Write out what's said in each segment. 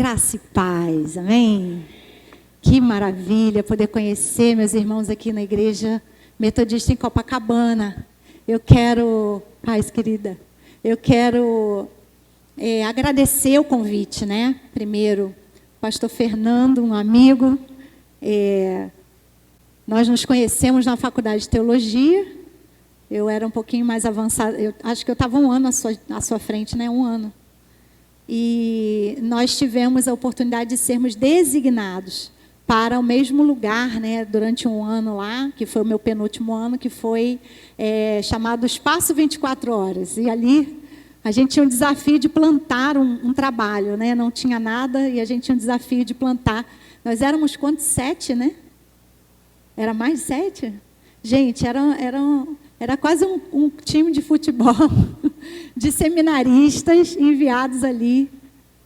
Graça e paz, amém? Que maravilha poder conhecer meus irmãos aqui na Igreja Metodista em Copacabana. Eu quero, paz querida, eu quero agradecer o convite, né? Primeiro, pastor Fernando, um amigo. Nós nos conhecemos na faculdade de teologia. Eu era um pouquinho mais avançada, acho que eu estava um ano à sua frente, né? Um ano. E nós tivemos a oportunidade de sermos designados para o mesmo lugar, né, durante um ano lá, que foi o meu penúltimo ano, que foi chamado Espaço 24 Horas. E ali a gente tinha um desafio de plantar um trabalho, né? Não tinha nada e a gente tinha um desafio de plantar. Nós éramos quantos? 7, né? Era mais de 7? Gente, era quase um time de futebol, de seminaristas enviados ali,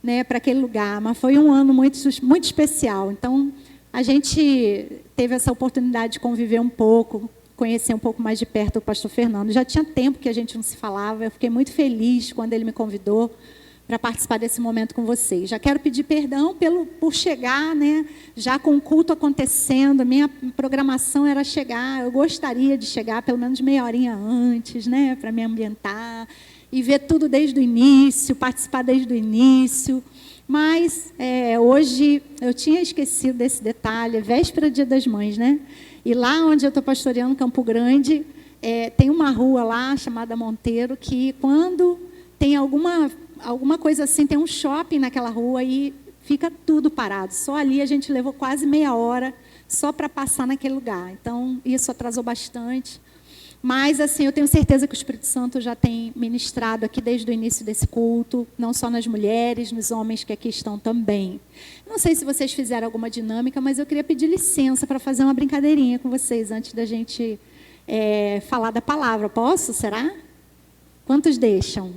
né, para aquele lugar. Mas foi um ano muito, muito especial. Então, a gente teve essa oportunidade de conviver um pouco, conhecer um pouco mais de perto o pastor Fernando. Já tinha tempo que a gente não se falava. Eu fiquei muito feliz quando ele me convidou para participar desse momento com vocês. Já quero pedir perdão por chegar, né, já com o culto acontecendo. A minha programação era chegar, eu gostaria de chegar pelo menos meia horinha antes, né, para me ambientar e ver tudo desde o início, participar desde o início. Mas hoje eu tinha esquecido desse detalhe, véspera Dia das Mães, né? E lá onde eu estou pastoreando, Campo Grande, tem uma rua lá chamada Monteiro, que quando tem alguma coisa assim, tem um shopping naquela rua e fica tudo parado. Só ali a gente levou quase meia hora só para passar naquele lugar. Então, isso atrasou bastante. Mas, assim, eu tenho certeza que o Espírito Santo já tem ministrado aqui desde o início desse culto, não só nas mulheres, nos homens que aqui estão também. Não sei se vocês fizeram alguma dinâmica, mas eu queria pedir licença para fazer uma brincadeirinha com vocês antes da gente falar da palavra. Posso? Será? Quantos deixam?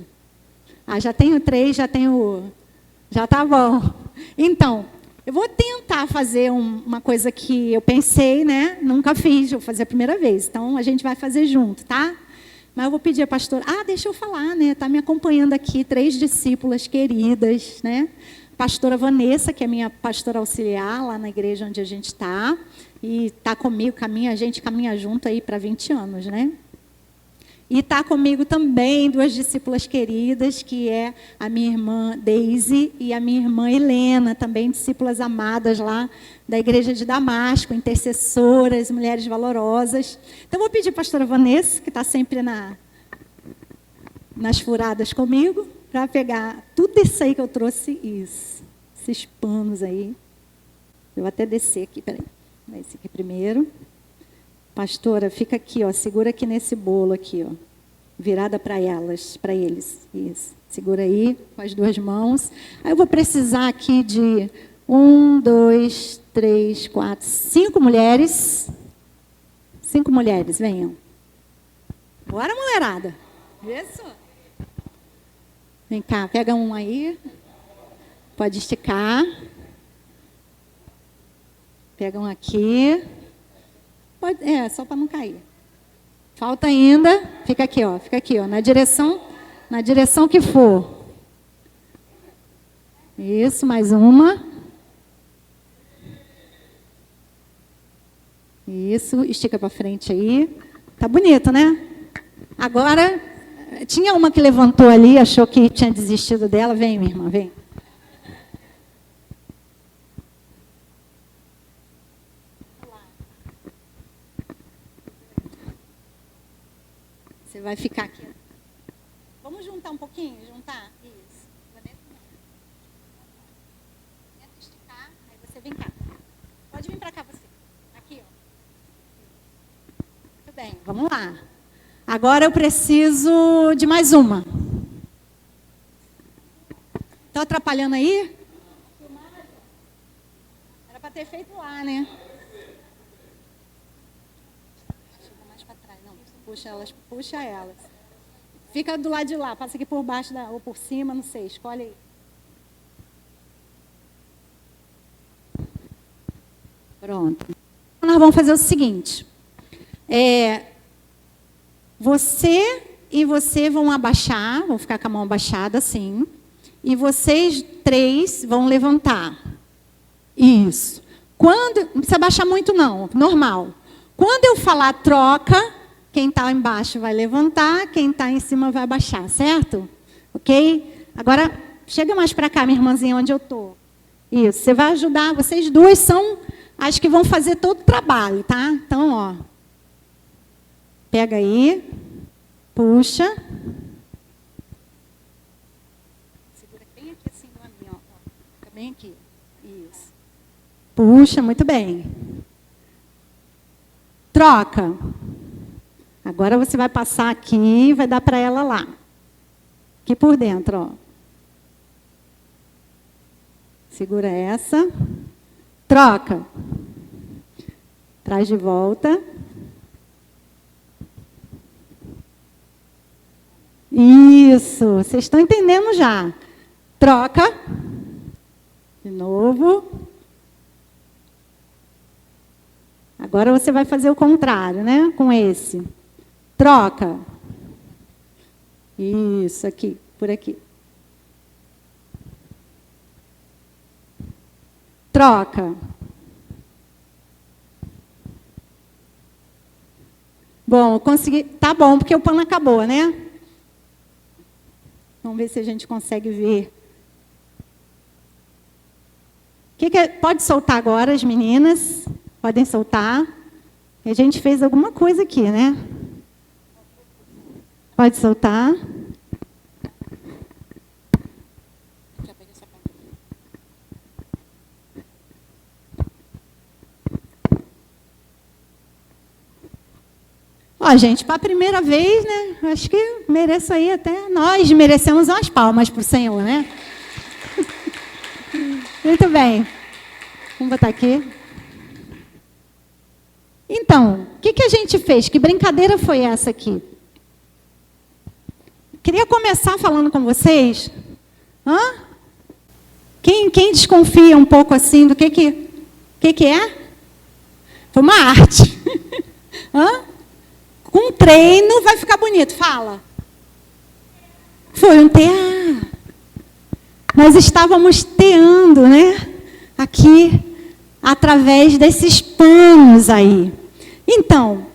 Já tenho 3, já está bom. Então, eu vou tentar fazer uma coisa que eu pensei, né? Nunca fiz, vou fazer a primeira vez. Então, a gente vai fazer junto, tá? Mas eu vou pedir a pastora... deixa eu falar, né? Está me acompanhando aqui 3 discípulas queridas, né? Pastora Vanessa, que é minha pastora auxiliar lá na igreja onde a gente está. E está comigo, a gente caminha junto aí para 20 anos, né? E está comigo também 2 discípulas queridas, que é a minha irmã Deise e a minha irmã Helena, também discípulas amadas lá da igreja de Damasco, intercessoras, mulheres valorosas. Então, vou pedir a pastora Vanessa, que está sempre nas furadas comigo, para pegar tudo isso aí que eu trouxe, esses panos aí. Eu vou até descer aqui, peraí. Esse aqui primeiro. Pastora, fica aqui, ó, segura aqui nesse bolo aqui, ó, virada para eles. Isso. Segura aí com as 2 mãos. Aí eu vou precisar aqui de 1, 2, 3, 4, 5 mulheres. 5 mulheres, venham. Bora, mulherada. Isso. Vem cá, pega um aí. Pode esticar. Pega um aqui. Só para não cair. Falta ainda. Fica aqui, ó, na direção que for. Isso, mais uma. Isso, estica para frente aí. Tá bonito, né? Agora, tinha uma que levantou ali, achou que tinha desistido dela. Vem, minha irmã, vem. Você vai ficar aqui. Vamos juntar um pouquinho? Juntar? Isso. Tenta esticar, aí você vem cá. Pode vir para cá você. Aqui, ó. Muito bem, vamos lá. Agora eu preciso de mais uma. Estão atrapalhando aí? Era para ter feito lá, né? Puxa elas. Fica do lado de lá, passa aqui por baixo ou por cima, não sei, escolhe aí. Pronto. Nós vamos fazer o seguinte. Você vão abaixar, vão ficar com a mão abaixada assim. e vocês 3 vão levantar. Isso. Quando, não precisa baixar muito não, normal. Quando eu falar troca, quem está embaixo vai levantar, quem está em cima vai baixar, certo? Ok? Agora, chega mais para cá, minha irmãzinha, onde eu estou. Isso, você vai ajudar, vocês 2 são as que vão fazer todo o trabalho, tá? Então, ó. Pega aí, puxa. Segura bem aqui assim, ó. Fica bem aqui. Isso. Puxa, muito bem. Troca. Agora você vai passar aqui e vai dar para ela lá. Aqui por dentro, ó. Segura essa. Troca. Traz de volta. Isso. Vocês estão entendendo já. Troca. De novo. Agora você vai fazer o contrário, né? Com esse. Troca. Isso, aqui, por aqui. Troca. Bom, consegui. Tá bom, porque o pano acabou, né? Vamos ver se a gente consegue ver. Pode soltar agora, as meninas. Podem soltar. A gente fez alguma coisa aqui, né? Pode soltar. Ó, gente, para a primeira vez, né? Acho que mereço aí até... Nós merecemos umas palmas para o Senhor, né? Muito bem. Vamos botar aqui. Então, o que a gente fez? Que brincadeira foi essa aqui? Queria começar falando com vocês. Quem desconfia um pouco assim do que é? Foi uma arte. Com treino vai ficar bonito. Fala. Foi um tear. Nós estávamos teando, né? Aqui, através desses panos aí. Então,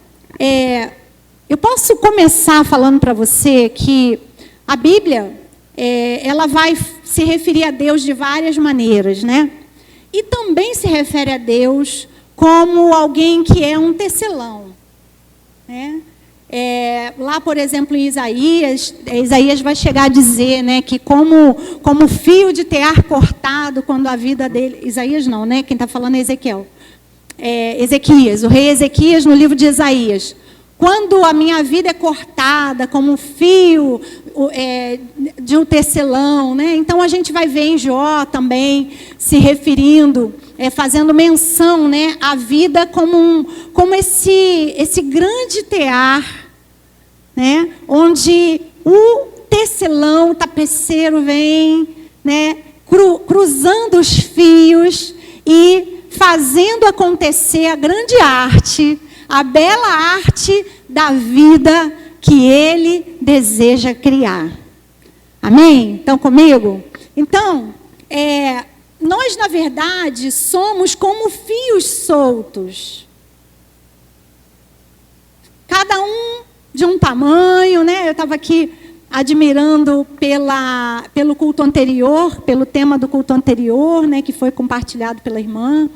eu posso começar falando para você que a Bíblia, ela vai se referir a Deus de várias maneiras, né? E também se refere a Deus como alguém que é um tecelão, né? Lá, por exemplo, em Isaías vai chegar a dizer, né, que como fio de tear cortado, quando a vida dele... Isaías não, né? Quem está falando é Ezequiel. Ezequias, o rei Ezequias, no livro de Isaías. Quando a minha vida é cortada como fio de um tecelão, né? Então a gente vai ver em Jó também se referindo, fazendo menção, né, à vida como esse grande tear, né? Onde o tecelão, o tapeceiro vem, né, cruzando os fios e fazendo acontecer a grande arte, a bela arte da vida que ele deseja criar. Amém? Estão comigo? Então, nós, na verdade, somos como fios soltos. Cada um de um tamanho, né? Eu estava aqui admirando pelo culto anterior, pelo tema do culto anterior, né, que foi compartilhado pela irmã,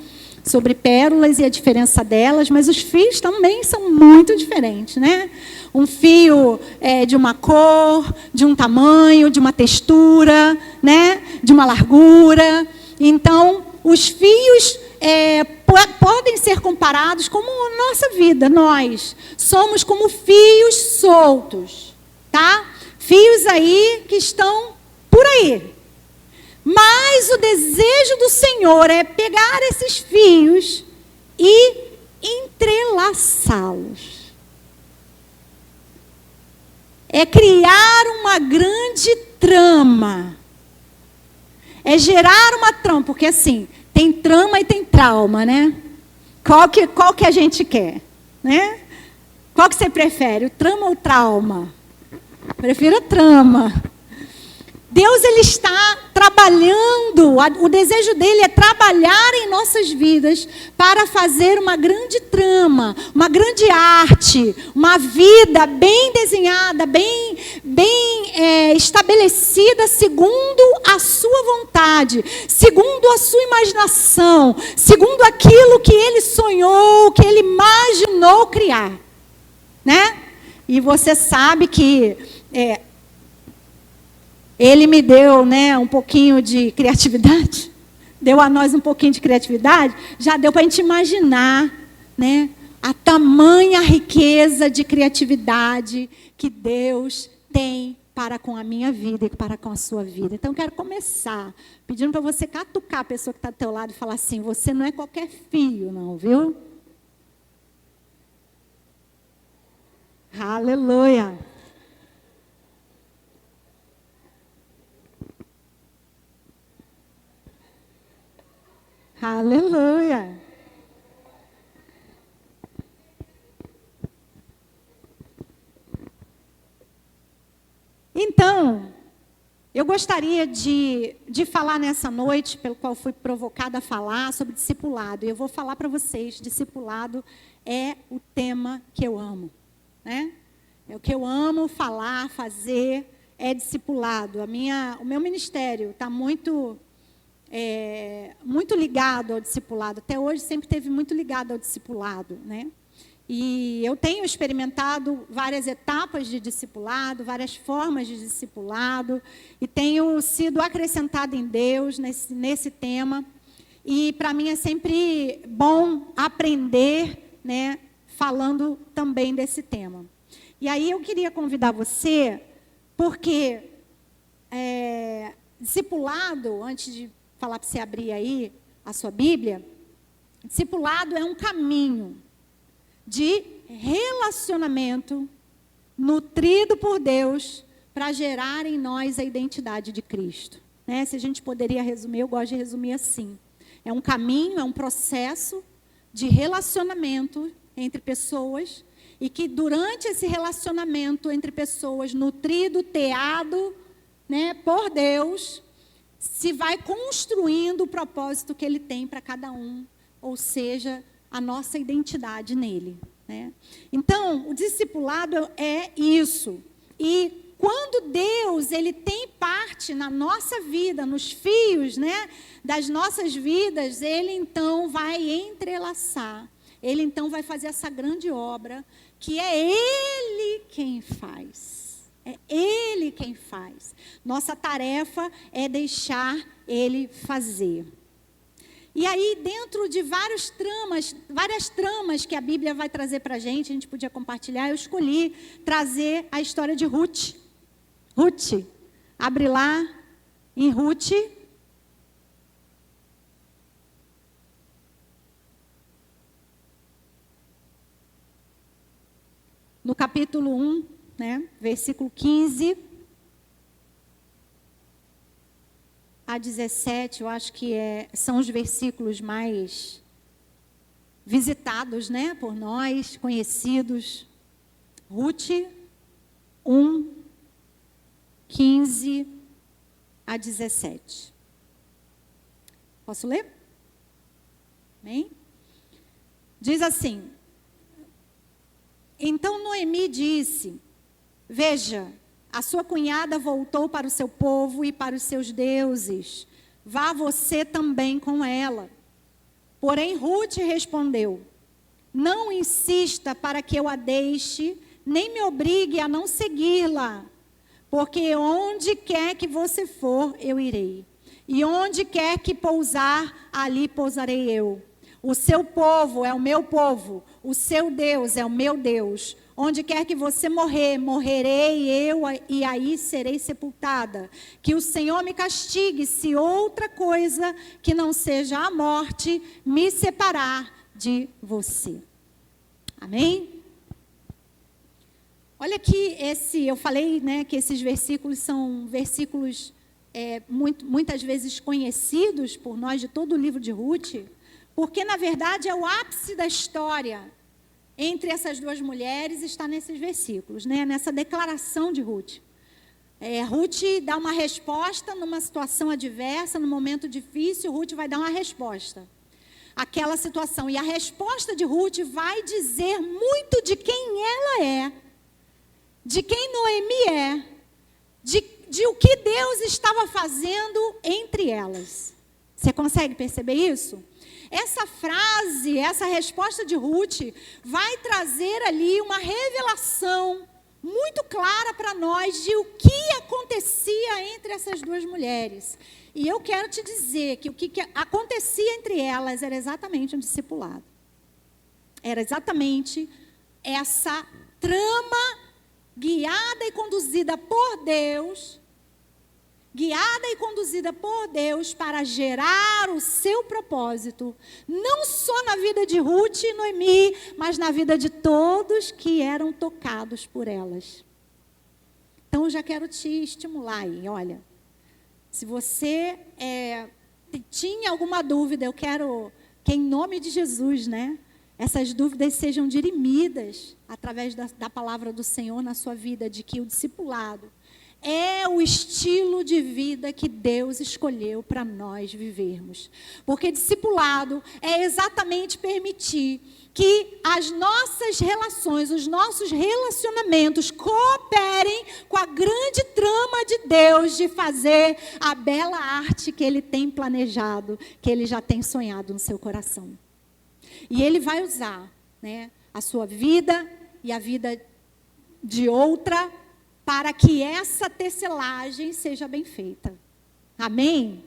sobre pérolas e a diferença delas, mas os fios também são muito diferentes, né? Um fio de uma cor, de um tamanho, de uma textura, né? De uma largura. Então, os fios podem ser comparados como a nossa vida. Nós somos como fios soltos, tá? Fios aí que estão por aí. Mas o desejo do Senhor é pegar esses fios e entrelaçá-los. É criar uma grande trama. É gerar uma trama, porque assim, tem trama e tem trauma, né? Qual que a gente quer, né? Qual que você prefere, o trama ou o trauma? Prefiro a trama. Deus, ele está trabalhando, o desejo dele é trabalhar em nossas vidas para fazer uma grande trama, uma grande arte, uma vida bem desenhada, bem estabelecida segundo a sua vontade, segundo a sua imaginação, segundo aquilo que ele sonhou, que ele imaginou criar, né? E você sabe que ele me deu, né, um pouquinho de criatividade, deu a nós um pouquinho de criatividade, já deu para a gente imaginar, né, a tamanha riqueza de criatividade que Deus tem para com a minha vida e para com a sua vida. Então, eu quero começar pedindo para você catucar a pessoa que está do teu lado e falar assim: você não é qualquer filho, não, viu? Aleluia. Aleluia. Então, eu gostaria de falar nessa noite, pelo qual fui provocada a falar, sobre discipulado. E eu vou falar para vocês: discipulado é o tema que eu amo, né? É o que eu amo falar, fazer, é discipulado. O meu ministério está muito ligado ao discipulado. Até hoje sempre esteve muito ligado ao discipulado, né? E eu tenho experimentado várias etapas de discipulado, várias formas de discipulado, e tenho sido acrescentada em Deus nesse tema. E para mim é sempre bom aprender, né, falando também desse tema. E aí eu queria convidar você, porque discipulado, antes de falar para você abrir aí a sua Bíblia, discipulado é um caminho de relacionamento nutrido por Deus para gerar em nós a identidade de Cristo, né? Se a gente poderia resumir, eu gosto de resumir assim: é um caminho, é um processo de relacionamento entre pessoas, e que durante esse relacionamento entre pessoas, nutrido, teado, né, por Deus, se vai construindo o propósito que Ele tem para cada um, ou seja, a nossa identidade nele, né? Então, o discipulado é isso. E quando Deus, ele tem parte na nossa vida, nos fios, né, das nossas vidas, ele então vai entrelaçar. Ele então vai fazer essa grande obra, que é Ele quem faz. É Ele quem faz. Nossa tarefa é deixar Ele fazer. E aí, dentro de várias tramas que a Bíblia vai trazer para a gente podia compartilhar, eu escolhi trazer a história de Ruth. Ruth, abre lá em Ruth. No capítulo 1, né, versículo 15 a 17, eu acho que são os versículos mais visitados, né, por nós, conhecidos. Ruth 1, 15 a 17. Posso ler? Amém? Diz assim: então Noemi disse: veja, a sua cunhada voltou para o seu povo e para os seus deuses. Vá você também com ela. Porém, Ruth respondeu: não insista para que eu a deixe, nem me obrigue a não segui-la. Porque onde quer que você for, eu irei. E onde quer que pousar, ali pousarei eu. O seu povo é o meu povo. O seu Deus é o meu Deus. Onde quer que você morrer, morrerei eu e aí serei sepultada. Que o Senhor me castigue se outra coisa que não seja a morte me separar de você. Amém? Olha aqui, eu falei, né, que esses versículos são versículos muitas vezes conhecidos por nós de todo o livro de Ruth, porque na verdade é o ápice da história entre essas duas mulheres, está nesses versículos, né? Nessa declaração de Ruth. Ruth dá uma resposta numa situação adversa, num momento difícil, Ruth vai dar uma resposta àquela situação. E a resposta de Ruth vai dizer muito de quem ela é, de quem Noemi é, de o que Deus estava fazendo entre elas. Você consegue perceber isso? Essa frase, essa resposta de Ruth vai trazer ali uma revelação muito clara para nós de o que acontecia entre essas duas mulheres. E eu quero te dizer que o que acontecia entre elas era exatamente um discipulado. Era exatamente essa trama guiada e conduzida por Deus, para gerar o seu propósito, não só na vida de Ruth e Noemi, mas na vida de todos que eram tocados por elas. Então, eu já quero te estimular aí, olha, se você tinha alguma dúvida, eu quero que em nome de Jesus, essas dúvidas sejam dirimidas através da palavra do Senhor na sua vida, de que o discipulado é o estilo de vida que Deus escolheu para nós vivermos. Porque discipulado é exatamente permitir que as nossas relações, os nossos relacionamentos cooperem com a grande trama de Deus de fazer a bela arte que Ele tem planejado, que Ele já tem sonhado no seu coração. E Ele vai usar, a sua vida e a vida de outra para que essa tecelagem seja bem feita. Amém?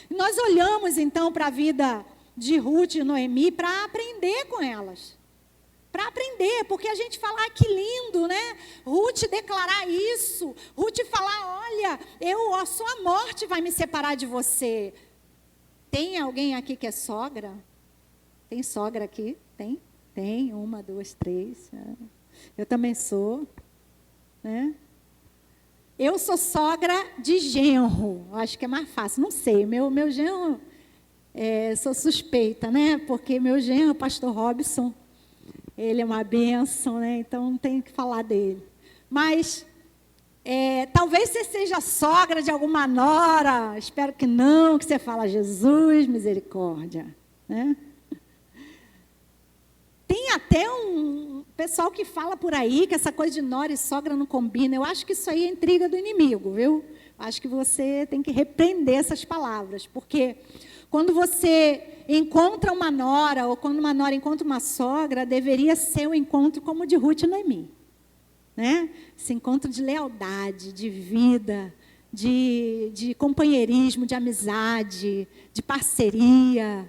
Nós olhamos então para a vida de Ruth e Noemi para aprender com elas. Para aprender, porque a gente fala, que lindo, Ruth declarar isso. Ruth falar, olha, só a morte vai me separar de você. Tem alguém aqui que é sogra? Tem sogra aqui? Tem? Tem, 1, 2, 3. Eu também sou, Eu sou sogra de genro, acho que é mais fácil, não sei, meu genro, sou suspeita, porque meu genro, o pastor Robson, ele é uma bênção, então não tenho que falar dele. Mas, talvez você seja sogra de alguma nora, espero que não, que você fala, Jesus, misericórdia, Tem até um pessoal que fala por aí que essa coisa de nora e sogra não combina. Eu acho que isso aí é intriga do inimigo, viu? Acho que você tem que repreender essas palavras. Porque quando você encontra uma nora, ou quando uma nora encontra uma sogra, deveria ser um encontro como o de Ruth e Noemi. Esse encontro de lealdade, de vida, de companheirismo, de amizade, de parceria,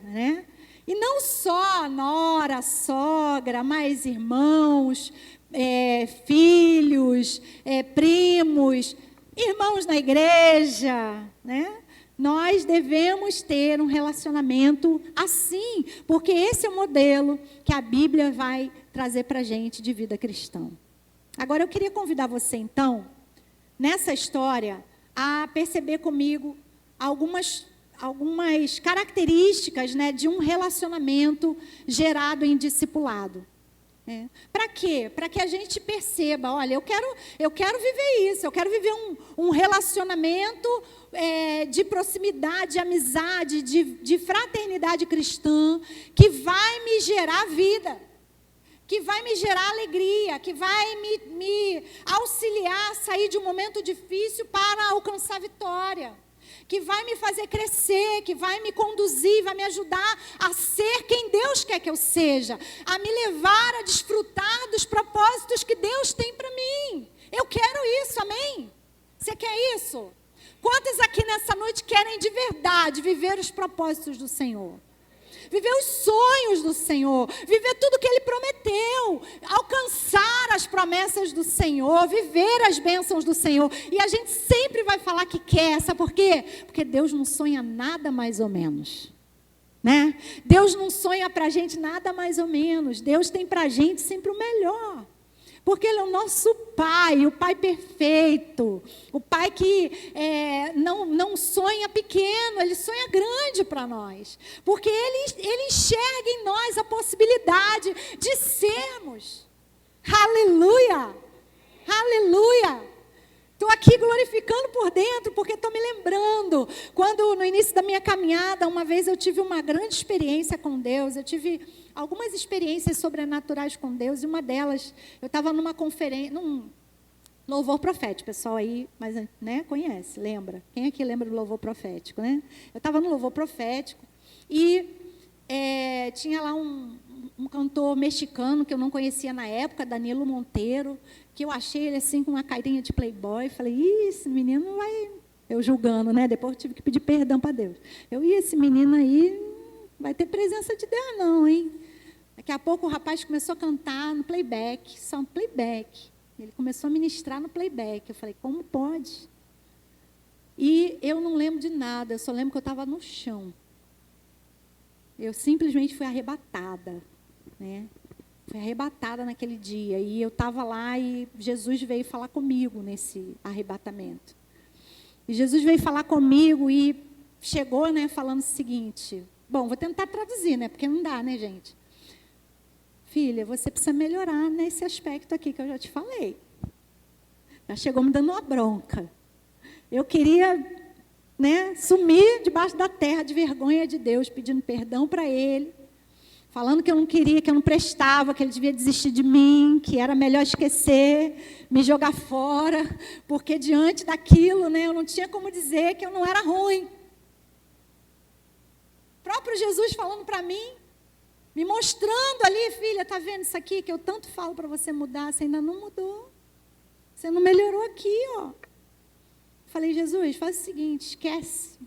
E não só nora, sogra, mas irmãos, filhos, primos, irmãos na igreja, Nós devemos ter um relacionamento assim, porque esse é o modelo que a Bíblia vai trazer para a gente de vida cristã. Agora, eu queria convidar você, então, nessa história, a perceber comigo algumas características de um relacionamento gerado em discipulado. Para quê? Para que a gente perceba, olha, eu quero viver isso, eu quero viver um relacionamento de proximidade, de amizade, de fraternidade cristã, que vai me gerar vida, que vai me gerar alegria, que vai me auxiliar a sair de um momento difícil para alcançar vitória, que vai me fazer crescer, que vai me conduzir, vai me ajudar a ser quem Deus quer que eu seja, a me levar a desfrutar dos propósitos que Deus tem para mim. Eu quero isso, amém? Você quer isso? Quantos aqui nessa noite querem de verdade viver os propósitos do Senhor? Viver os sonhos do Senhor, viver tudo que Ele prometeu, alcançar as promessas do Senhor, viver as bênçãos do Senhor. E a gente sempre vai falar que quer, sabe por quê? Porque Deus não sonha nada mais ou menos, Deus não sonha para a gente nada mais ou menos, Deus tem para a gente sempre o melhor. Porque Ele é o nosso Pai, o Pai perfeito, o Pai que não sonha pequeno, Ele sonha grande para nós. Porque Ele enxerga em nós a possibilidade de sermos. Aleluia! Aleluia! Estou aqui glorificando por dentro, porque estou me lembrando. Quando, no início da minha caminhada, uma vez eu tive uma grande experiência com Deus. Eu tive algumas experiências sobrenaturais com Deus. E uma delas, eu estava numa conferência, num louvor profético. Pessoal aí, mas, né, conhece, lembra? Quem aqui lembra do louvor profético, né? Eu estava no louvor profético e tinha lá um cantor mexicano que eu não conhecia na época, Danilo Monteiro, que eu achei ele assim com uma carinha de playboy. Falei, esse menino não vai... Eu julgando, né? Depois eu tive que pedir perdão para Deus. Esse menino aí vai ter presença de Deus não, hein? Daqui a pouco o rapaz começou a cantar no playback, só no playback. Ele começou a ministrar no playback. Eu falei, como pode? E eu não lembro de nada, eu só lembro que eu estava no chão. Eu simplesmente fui arrebatada, né? Fui arrebatada naquele dia. E eu estava lá e Jesus veio falar comigo nesse arrebatamento. E Jesus veio falar comigo e chegou, né, falando o seguinte. Bom, vou tentar traduzir, né? Porque não dá, né, gente? Filha, você precisa melhorar nesse aspecto aqui que eu já te falei. Já chegou me dando uma bronca. Eu queria, né, sumir debaixo da terra de vergonha de Deus, pedindo perdão para Ele, falando que eu não queria, que eu não prestava, que Ele devia desistir de mim, que era melhor esquecer, me jogar fora, porque diante daquilo, né, eu não tinha como dizer que eu não era ruim. O próprio Jesus falando para mim, me mostrando ali, filha, está vendo isso aqui que eu tanto falo para você mudar, você ainda não mudou. Você não melhorou aqui, ó. Falei, Jesus, faz o seguinte,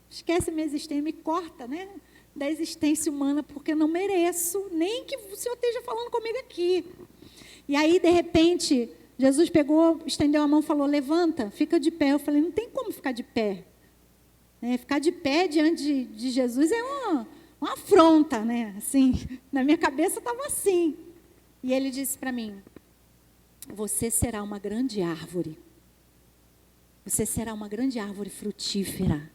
esquece a minha existência, me corta, né, da existência humana, porque eu não mereço, nem que o Senhor esteja falando comigo aqui. E aí, de repente, Jesus pegou, estendeu a mão e falou, levanta, fica de pé. Eu falei, não tem como ficar de pé. Ficar de pé diante de Jesus é uma afronta, né? Assim, na minha cabeça estava assim. E ele disse para mim, você será uma grande árvore. Você será uma grande árvore frutífera.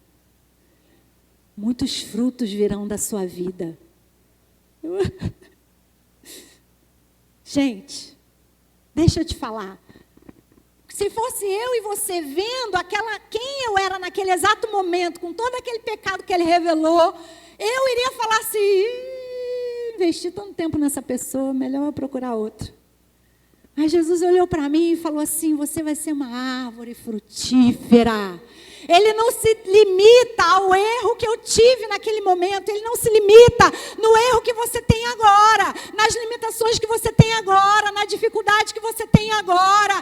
Muitos frutos virão da sua vida. Gente, deixa eu te falar. Se fosse eu e você vendo quem eu era naquele exato momento, com todo aquele pecado que ele revelou, eu iria falar assim, investi tanto tempo nessa pessoa, melhor eu procurar outro. Mas Jesus olhou para mim e falou assim, você vai ser uma árvore frutífera. Ele não se limita ao erro que eu tive naquele momento. Ele não se limita no erro que você tem agora, nas limitações que você tem agora, na dificuldade que você tem agora,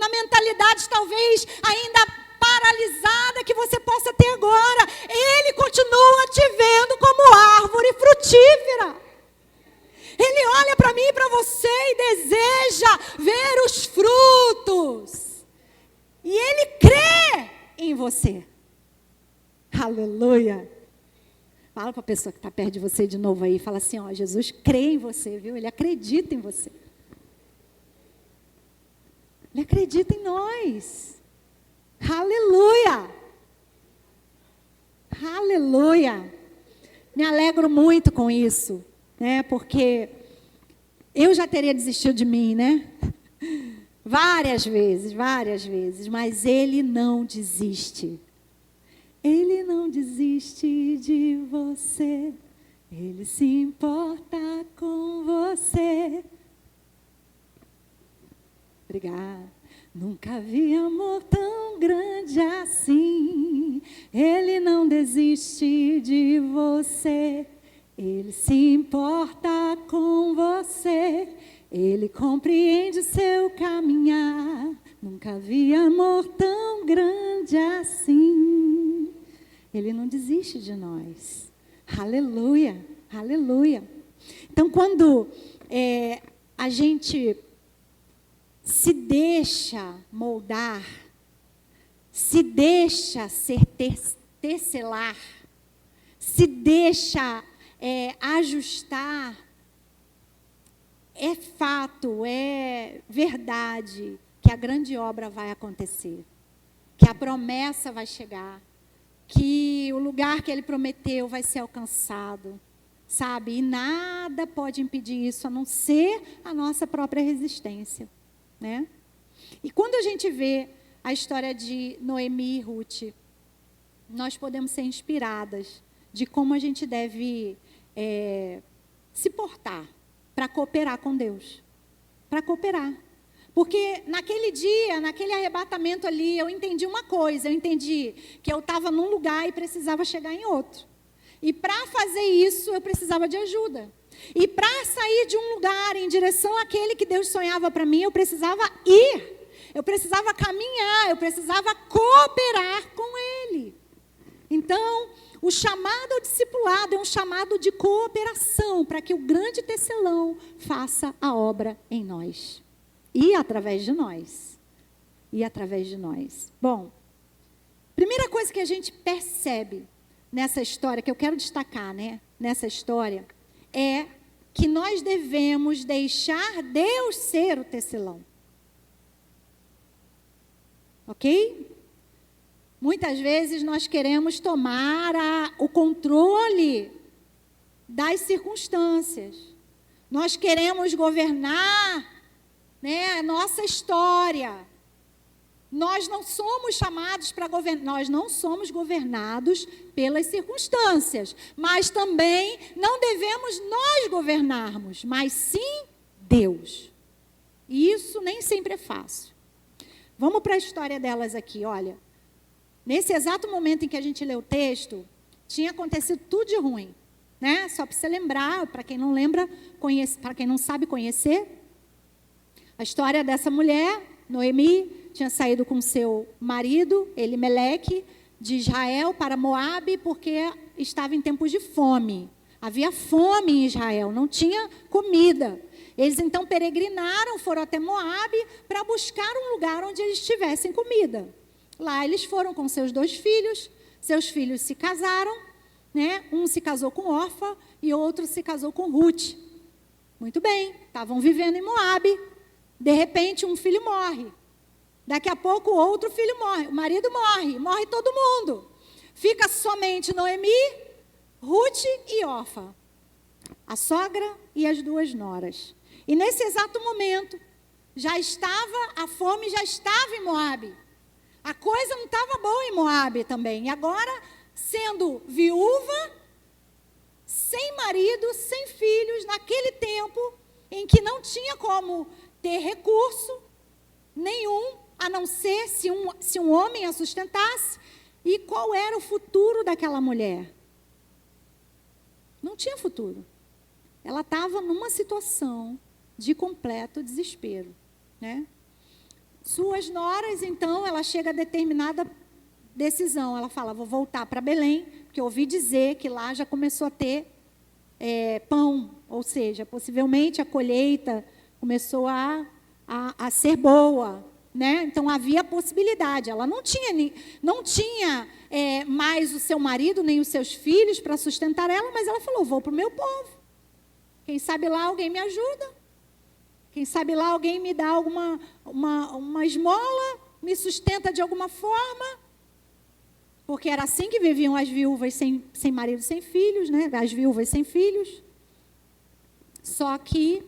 na mentalidade talvez ainda paralisada que você possa ter agora. Ele continua te vendo como árvore frutífera. Ele olha para mim e para você e deseja ver os frutos. E Ele crê em você. Aleluia. Fala para a pessoa que está perto de você de novo aí. Fala assim, ó, Jesus crê em você, viu? Ele acredita em você. Ele acredita em nós. Aleluia. Aleluia. Me alegro muito com isso, né? Porque eu já teria desistido de mim, né? Várias vezes, mas Ele não desiste. Ele não desiste de você. Ele se importa com você. Obrigada. Nunca vi amor tão grande assim. Ele não desiste de você. Ele se importa com você. Ele compreende o seu caminhar. Nunca vi amor tão grande assim. Ele não desiste de nós. Aleluia, aleluia. Então, quando a gente se deixa moldar, se deixa ser tecelar, se deixa ajustar, é fato, é verdade que a grande obra vai acontecer, que a promessa vai chegar, que o lugar que Ele prometeu vai ser alcançado, sabe? E nada pode impedir isso, a não ser a nossa própria resistência, né? E quando a gente vê a história de Noemi e Ruth, nós podemos ser inspiradas de como a gente deve se portar para cooperar com Deus. Para cooperar. Porque naquele dia, naquele arrebatamento ali, eu entendi uma coisa, eu entendi que eu estava num lugar e precisava chegar em outro. E para fazer isso, eu precisava de ajuda. E para sair de um lugar em direção àquele que Deus sonhava para mim, eu precisava ir. Eu precisava caminhar, eu precisava cooperar com Ele. Então, o chamado ao discipulado é um chamado de cooperação para que o grande tecelão faça a obra em nós. E através de nós. E através de nós. Bom, primeira coisa que a gente percebe nessa história, que eu quero destacar, né? Nessa história, é que nós devemos deixar Deus ser o tecelão. Ok? Muitas vezes nós queremos tomar o controle das circunstâncias. Nós queremos governar, né, a nossa história. Nós não somos chamados para governar, nós não somos governados pelas circunstâncias, mas também não devemos nós governarmos, mas sim Deus. E isso nem sempre é fácil. Vamos para a história delas aqui, olha. Nesse exato momento em que a gente lê o texto, tinha acontecido tudo de ruim, né? Só para você lembrar, para quem não lembra, para quem não sabe conhecer, a história dessa mulher, Noemi, tinha saído com seu marido, Elimeleque, de Israel para Moabe, porque estava em tempos de fome. Havia fome em Israel, não tinha comida. Eles então peregrinaram, foram até Moabe para buscar um lugar onde eles tivessem comida. Lá eles foram com seus 2 filhos, seus filhos se casaram, né? Um se casou com Orfa e outro se casou com Ruth. Muito bem, estavam vivendo em Moabe, de repente um filho morre. Daqui a pouco outro filho morre, o marido morre todo mundo. Fica somente Noemi, Ruth e Orfa, a sogra e as 2 noras. E nesse exato momento, a fome já estava em Moabe. A coisa não estava boa em Moabe também. E agora, sendo viúva, sem marido, sem filhos, naquele tempo em que não tinha como ter recurso nenhum, a não ser se um homem a sustentasse. E qual era o futuro daquela mulher? Não tinha futuro. Ela estava numa situação de completo desespero, né? Suas noras, então, ela chega a determinada decisão. Ela fala, vou voltar para Belém, porque eu ouvi dizer que lá já começou a ter pão. Ou seja, possivelmente a colheita começou a ser boa, né? Então, havia possibilidade. Ela não tinha mais o seu marido, nem os seus filhos para sustentar ela, mas ela falou, vou para o meu povo. Quem sabe lá alguém me ajuda. Quem sabe lá alguém me dá uma esmola, me sustenta de alguma forma. Porque era assim que viviam as viúvas sem marido, sem filhos, né? As viúvas sem filhos. Só que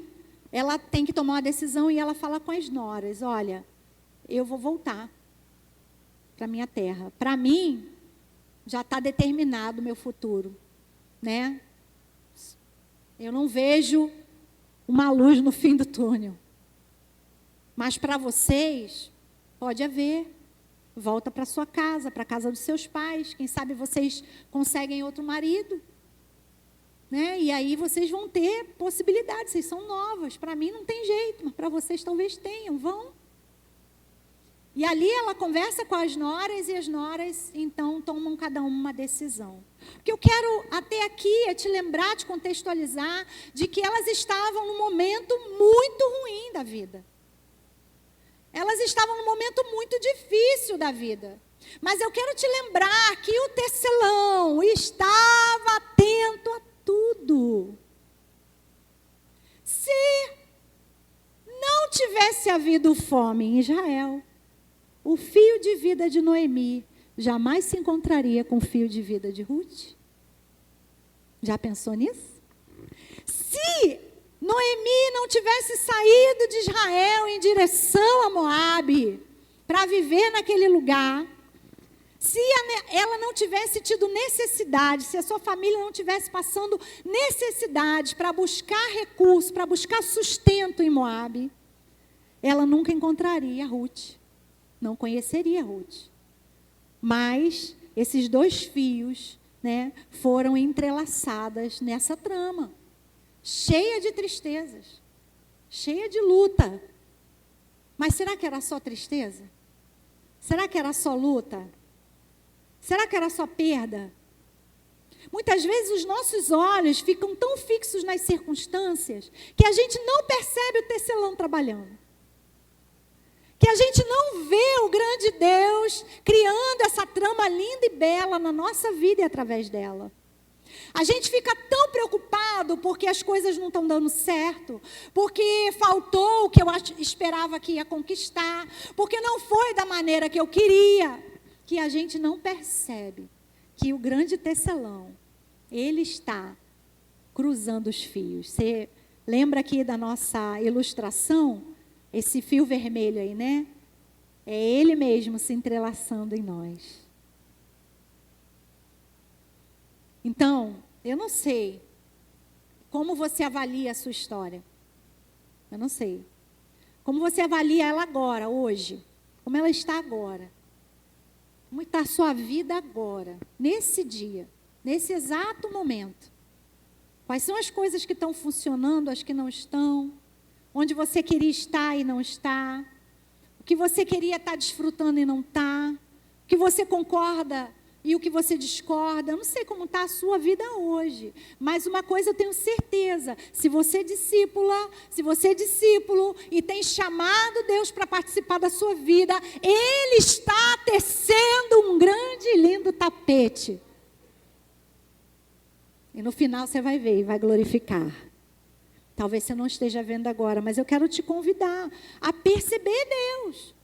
ela tem que tomar uma decisão e ela fala com as noras, olha, eu vou voltar para a minha terra. Para mim, já está determinado o meu futuro, né? Eu não vejo uma luz no fim do túnel. Mas para vocês, pode haver. Volta para sua casa, para a casa dos seus pais. Quem sabe vocês conseguem outro marido. Né? E aí vocês vão ter possibilidades. Vocês são novas. Para mim não tem jeito, mas para vocês talvez tenham. Vão. E ali ela conversa com as noras e as noras, então, tomam cada uma decisão. O que eu quero até aqui é te lembrar, te contextualizar, de que elas estavam num momento muito ruim da vida. Elas estavam num momento muito difícil da vida. Mas eu quero te lembrar que o tecelão estava atento a tudo. Se não tivesse havido fome em Israel, o fio de vida de Noemi jamais se encontraria com o fio de vida de Ruth. Já pensou nisso? Se Noemi não tivesse saído de Israel em direção a Moabe, para viver naquele lugar, se ela não tivesse tido necessidade, se a sua família não tivesse passando necessidade para buscar recursos, para buscar sustento em Moabe, ela nunca encontraria Ruth, não conheceria Ruth. Mas esses dois fios, né, foram entrelaçadas nessa trama, cheia de tristezas, cheia de luta. Mas será que era só tristeza? Será que era só luta? Será que era só perda? Muitas vezes os nossos olhos ficam tão fixos nas circunstâncias que a gente não percebe o tecelão trabalhando. Que a gente não vê o grande Deus criando essa trama linda e bela na nossa vida e através dela. A gente fica tão preocupado porque as coisas não estão dando certo, porque faltou o que eu esperava que ia conquistar, porque não foi da maneira que eu queria, que a gente não percebe que o grande tecelão, ele está cruzando os fios. Você lembra aqui da nossa ilustração? Esse fio vermelho aí, né? É ele mesmo se entrelaçando em nós. Então, eu não sei como você avalia a sua história. Eu não sei. Como você avalia ela agora, hoje? Como ela está agora? Como está a sua vida agora, nesse dia, nesse exato momento? Quais são as coisas que estão funcionando, as que não estão? Onde você queria estar e não está? O que você queria estar desfrutando e não está? O que você concorda e o que você discorda? Eu não sei como está a sua vida hoje, mas uma coisa eu tenho certeza: se você é discípula, se você é discípulo e tem chamado Deus para participar da sua vida, Ele está tecendo um grande e lindo tapete. E no final você vai ver e vai glorificar. Talvez você não esteja vendo agora, mas eu quero te convidar a perceber Deus.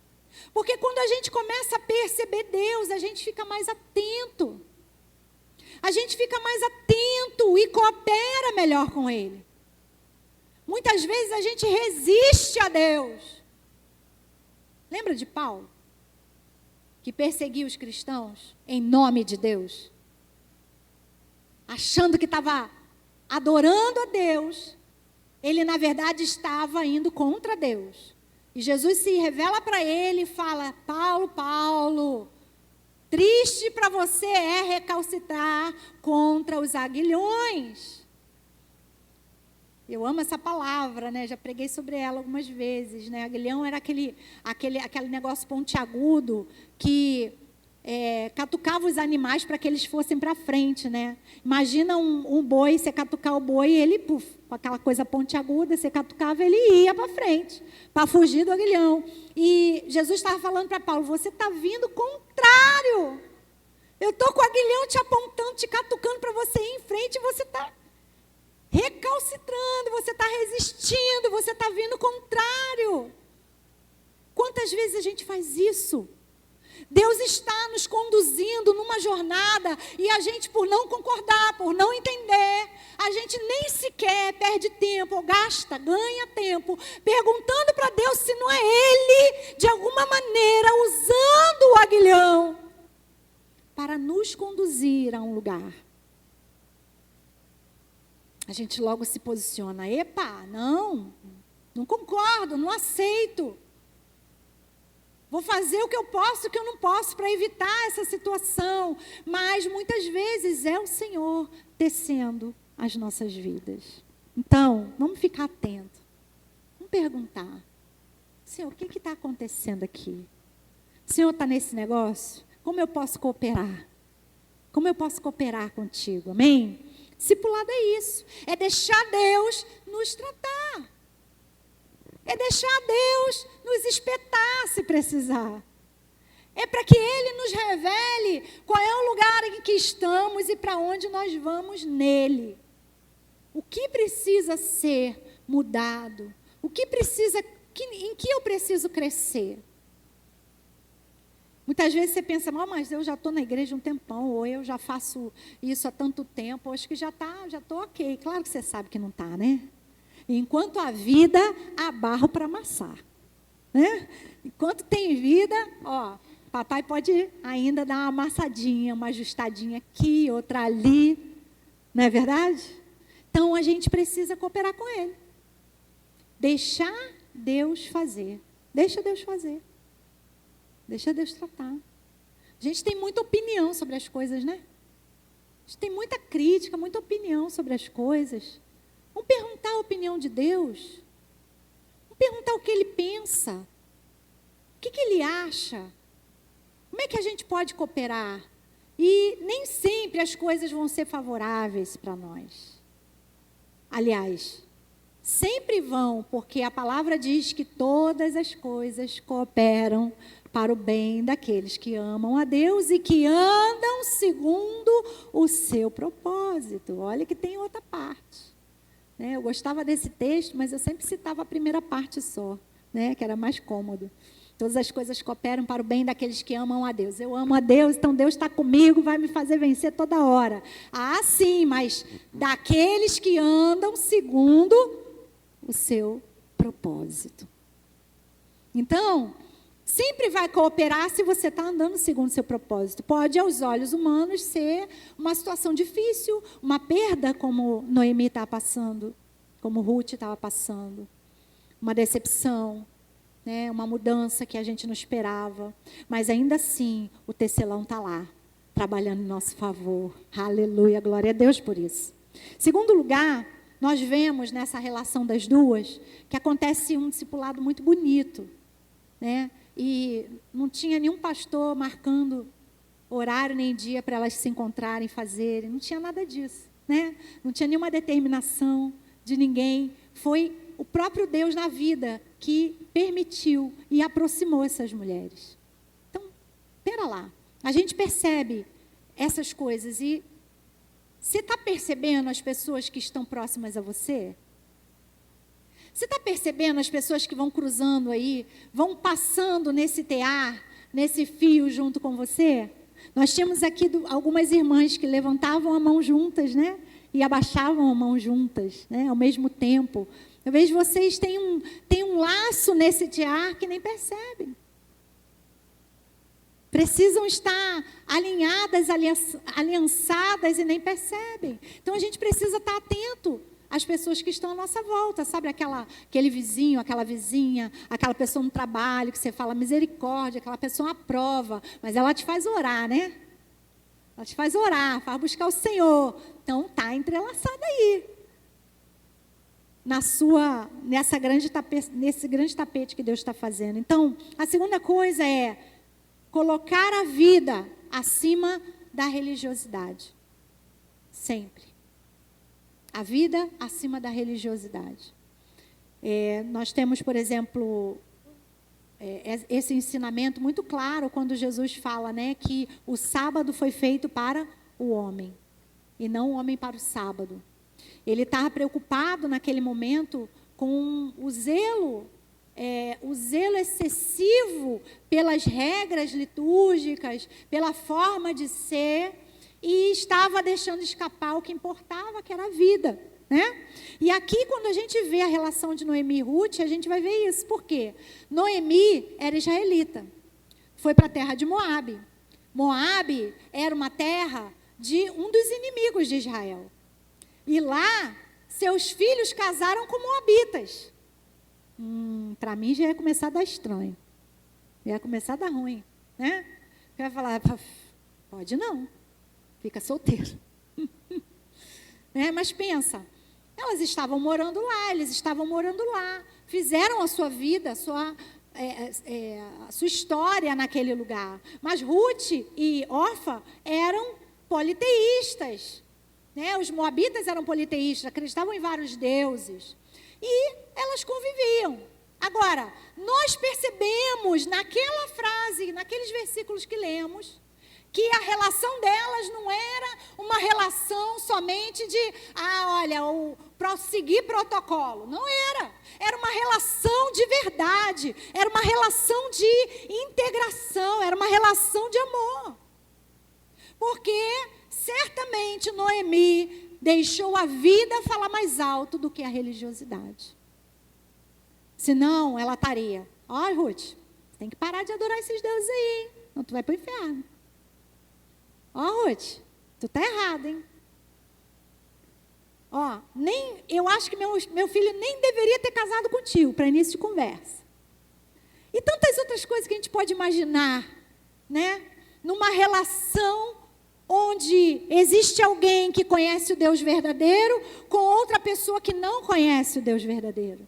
Porque quando a gente começa a perceber Deus, a gente fica mais atento. A gente fica mais atento e coopera melhor com Ele. Muitas vezes a gente resiste a Deus. Lembra de Paulo? Que perseguia os cristãos em nome de Deus. Achando que estava adorando a Deus. Ele, na verdade, estava indo contra Deus. E Jesus se revela para ele e fala: Paulo, Paulo, triste para você é recalcitrar contra os aguilhões. Eu amo essa palavra, né? Já preguei sobre ela algumas vezes, né? Aguilhão era aquele negócio pontiagudo que catucava os animais para que eles fossem para frente, né? Imagina um boi, você catucar o boi, ele, com aquela coisa pontiaguda, você catucava, ele ia para frente, para fugir do aguilhão. E Jesus estava falando para Paulo: você está vindo contrário. Eu estou com o aguilhão te apontando, te catucando para você ir em frente, e você está recalcitrando, você está resistindo, você está vindo contrário. Quantas vezes a gente faz isso? Deus está nos conduzindo numa jornada e a gente, por não concordar, por não entender, a gente nem sequer perde tempo ou ganha tempo, perguntando para Deus se não é Ele, de alguma maneira, usando o aguilhão para nos conduzir a um lugar. A gente logo se posiciona: epa, não concordo, não aceito. Vou fazer o que eu posso, o que eu não posso para evitar essa situação. Mas muitas vezes é o Senhor tecendo as nossas vidas. Então, vamos ficar atentos. Vamos perguntar: Senhor, o que está acontecendo aqui? O Senhor está nesse negócio? Como eu posso cooperar? Como eu posso cooperar contigo? Amém? Discipulado é isso. É deixar Deus nos tratar. É deixar Deus nos espetar se precisar. É para que Ele nos revele qual é o lugar em que estamos e para onde nós vamos nele. O que precisa ser mudado? O que precisa, em que eu preciso crescer? Muitas vezes você pensa: mas eu já estou na igreja um tempão, ou eu já faço isso há tanto tempo, acho que já estou ok. Claro que você sabe que não está, né? Enquanto a vida, há barro para amassar. né? Enquanto tem vida, ó, papai pode ainda dar uma amassadinha, uma ajustadinha aqui, outra ali, não é verdade? Então a gente precisa cooperar com ele. Deixar Deus fazer. Deixa Deus fazer. Deixa Deus tratar. A gente tem muita opinião sobre as coisas, né? A gente tem muita crítica, muita opinião sobre as coisas. Vamos perguntar a opinião de Deus. Vamos perguntar o que Ele pensa. O que Ele acha. Como é que a gente pode cooperar? E nem sempre as coisas vão ser favoráveis para nós. Aliás, sempre vão, porque a palavra diz que todas as coisas cooperam para o bem daqueles que amam a Deus e que andam segundo o seu propósito. Olha que tem outra parte. Né? Eu gostava desse texto, mas eu sempre citava a primeira parte só, né? Que era mais cômodo. Todas as coisas cooperam para o bem daqueles que amam a Deus. Eu amo a Deus, então Deus está comigo, vai me fazer vencer toda hora. Ah, sim, mas daqueles que andam segundo o seu propósito. Então, sempre vai cooperar se você está andando segundo o seu propósito. Pode, aos olhos humanos, ser uma situação difícil, uma perda, como Noemi estava passando, como Ruth estava passando, uma decepção, né, uma mudança que a gente não esperava. Mas ainda assim, o tecelão está lá, trabalhando em nosso favor. Aleluia, glória a Deus por isso. Segundo lugar, nós vemos nessa relação das duas, que acontece um discipulado muito bonito, né? E não tinha nenhum pastor marcando horário nem dia para elas se encontrarem, fazerem. Não tinha nada disso, né? Não tinha nenhuma determinação de ninguém. Foi o próprio Deus na vida que permitiu e aproximou essas mulheres. Então, espera lá. A gente percebe essas coisas e você está percebendo as pessoas que estão próximas a você? Você está percebendo as pessoas que vão cruzando aí, vão passando nesse tear, nesse fio junto com você? Nós tínhamos aqui algumas irmãs que levantavam a mão juntas, né? E abaixavam a mão juntas, né? Ao mesmo tempo. Eu vejo vocês têm um laço nesse tear que nem percebem. Precisam estar alinhadas, aliançadas e nem percebem. Então a gente precisa estar atento às pessoas que estão à nossa volta, sabe? Aquele vizinho, aquela vizinha, aquela pessoa no trabalho que você fala misericórdia, aquela pessoa aprova, mas ela te faz orar, né? Ela te faz orar, faz buscar o Senhor. Então está entrelaçada aí. Nesse grande tapete que Deus está fazendo. Então, a segunda coisa é colocar a vida acima da religiosidade. Sempre. A vida acima da religiosidade. Nós temos, por exemplo, esse ensinamento muito claro quando Jesus fala, né, que o sábado foi feito para o homem e não o homem para o sábado. Ele estava preocupado naquele momento com o zelo excessivo pelas regras litúrgicas, pela forma de ser, e estava deixando escapar o que importava, que era a vida, né? E aqui, quando a gente vê a relação de Noemi e Ruth, a gente vai ver isso. Por quê? Noemi era israelita, foi para a terra de Moabe. Moabe era uma terra de um dos inimigos de Israel. E lá, seus filhos casaram com moabitas. Para mim já ia começar a dar estranho. Ia começar a dar ruim, né? Eu ia falar, pode não, fica solteiro. Né? Mas pensa, elas estavam morando lá, eles estavam morando lá, fizeram a sua vida, a sua história naquele lugar. Mas Ruth e Orfa eram politeístas. Né? Os moabitas eram politeístas, acreditavam em vários deuses. E elas conviviam. Agora, nós percebemos naquela frase, naqueles versículos que lemos, que a relação delas não era uma relação somente de, seguir protocolo. Não era. Era uma relação de verdade. Era uma relação de integração. Era uma relação de amor. Porque certamente Noemi deixou a vida falar mais alto do que a religiosidade. Senão, ela estaria Ó, Ruth, você tem que parar de adorar esses deuses aí, hein? Não, tu vai para o inferno. Ó, Ruth, tu tá errado, hein? Ó, eu acho que meu filho nem deveria ter casado contigo, para início de conversa. E tantas outras coisas que a gente pode imaginar, né? Numa relação onde existe alguém que conhece o Deus verdadeiro com outra pessoa que não conhece o Deus verdadeiro.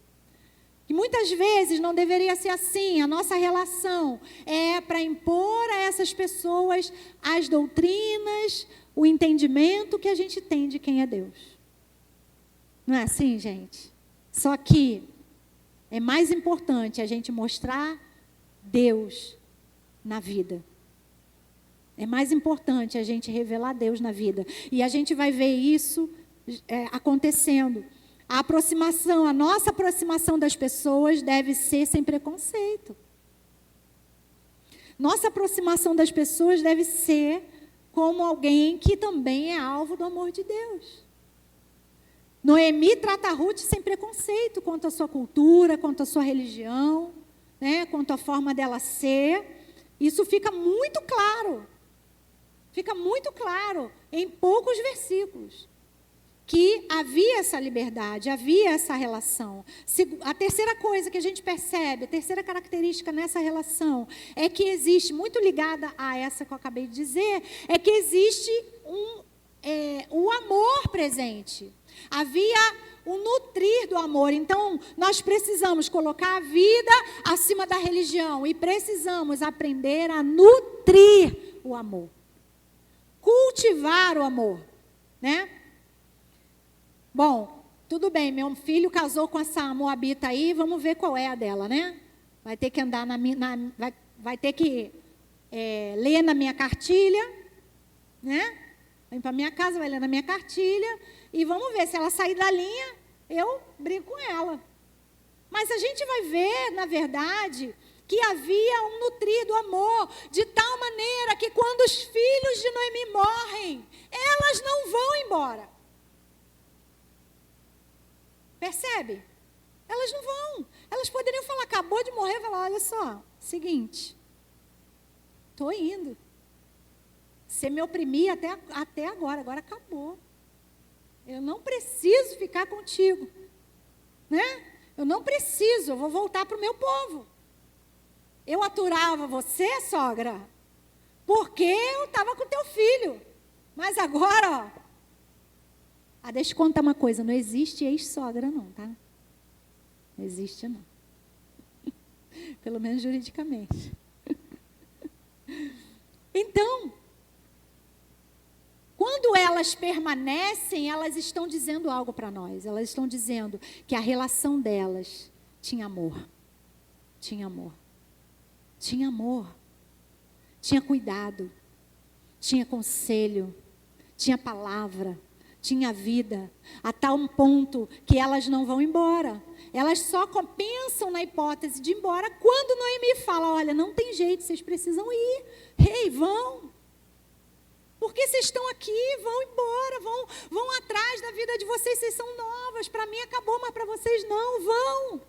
E muitas vezes não deveria ser assim. A nossa relação é para impor a essas pessoas as doutrinas, o entendimento que a gente tem de quem é Deus. Não é assim, gente? Só que é mais importante a gente mostrar Deus na vida. É mais importante a gente revelar Deus na vida. E a gente vai ver isso acontecendo. A nossa aproximação das pessoas deve ser sem preconceito. Nossa aproximação das pessoas deve ser como alguém que também é alvo do amor de Deus. Noemi trata a Ruth sem preconceito quanto à sua cultura, quanto à sua religião, né, quanto à forma dela ser. Isso fica muito claro. Fica muito claro em poucos versículos que havia essa liberdade, havia essa relação. A terceira coisa que a gente percebe, a terceira característica nessa relação, é que existe, muito ligada a essa que eu acabei de dizer, é que existe o amor presente. Havia o nutrir do amor. Então, nós precisamos colocar a vida acima da religião e precisamos aprender a nutrir o amor. Cultivar o amor, né? Bom, tudo bem, meu filho casou com essa moabita aí, vamos ver qual é a dela, né? Vai ter que andar vai ter que ler na minha cartilha, né? Vem para minha casa, vai ler na minha cartilha e vamos ver, se ela sair da linha, eu brigo com ela. Mas a gente vai ver, na verdade, que havia um nutrir do amor, de tal maneira que quando os filhos de Noemi morrem, elas não vão embora. Percebe? Elas não vão. Elas poderiam falar, acabou de morrer, falar, olha só, seguinte, estou indo. Você me oprimia até agora acabou. Eu não preciso ficar contigo. Né? Eu não preciso, eu vou voltar para o meu povo. Eu aturava você, sogra, porque eu estava com teu filho. Mas agora, ó. Deixa eu contar uma coisa, não existe ex-sogra não, tá? Não existe não. Pelo menos juridicamente. Então, quando elas permanecem, elas estão dizendo algo para nós. Elas estão dizendo que a relação delas tinha amor. Tinha amor. Tinha amor. Tinha cuidado. Tinha conselho. Tinha palavra. Tinha vida. A tal ponto que elas não vão embora. Elas só pensam na hipótese de ir embora quando Noemi fala, olha, não tem jeito, vocês precisam ir. Ei, vão. Porque vocês estão aqui, vão embora, vão atrás da vida de vocês são novas. Para mim acabou, mas para vocês não, vão.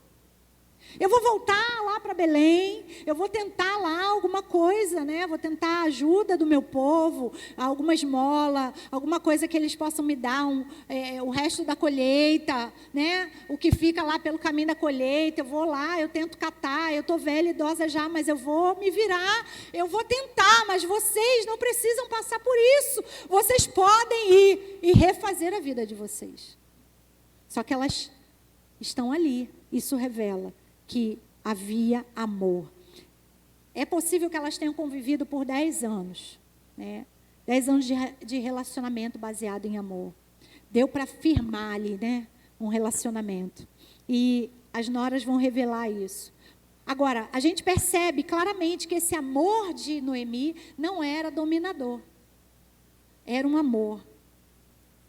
Eu vou voltar lá para Belém, eu vou tentar lá alguma coisa, né? Vou tentar a ajuda do meu povo, alguma esmola, alguma coisa que eles possam me dar, o resto da colheita, né? O que fica lá pelo caminho da colheita, eu vou lá, eu tento catar, eu estou velha, idosa já, mas eu vou me virar, eu vou tentar, mas vocês não precisam passar por isso, vocês podem ir e refazer a vida de vocês. Só que elas estão ali, isso revela que havia amor. É possível que elas tenham convivido por 10 anos, né? 10 anos de relacionamento baseado em amor. Deu para firmar ali, né? Um relacionamento. E as noras vão revelar isso. Agora, a gente percebe claramente que esse amor de Noemi não era dominador. Era um amor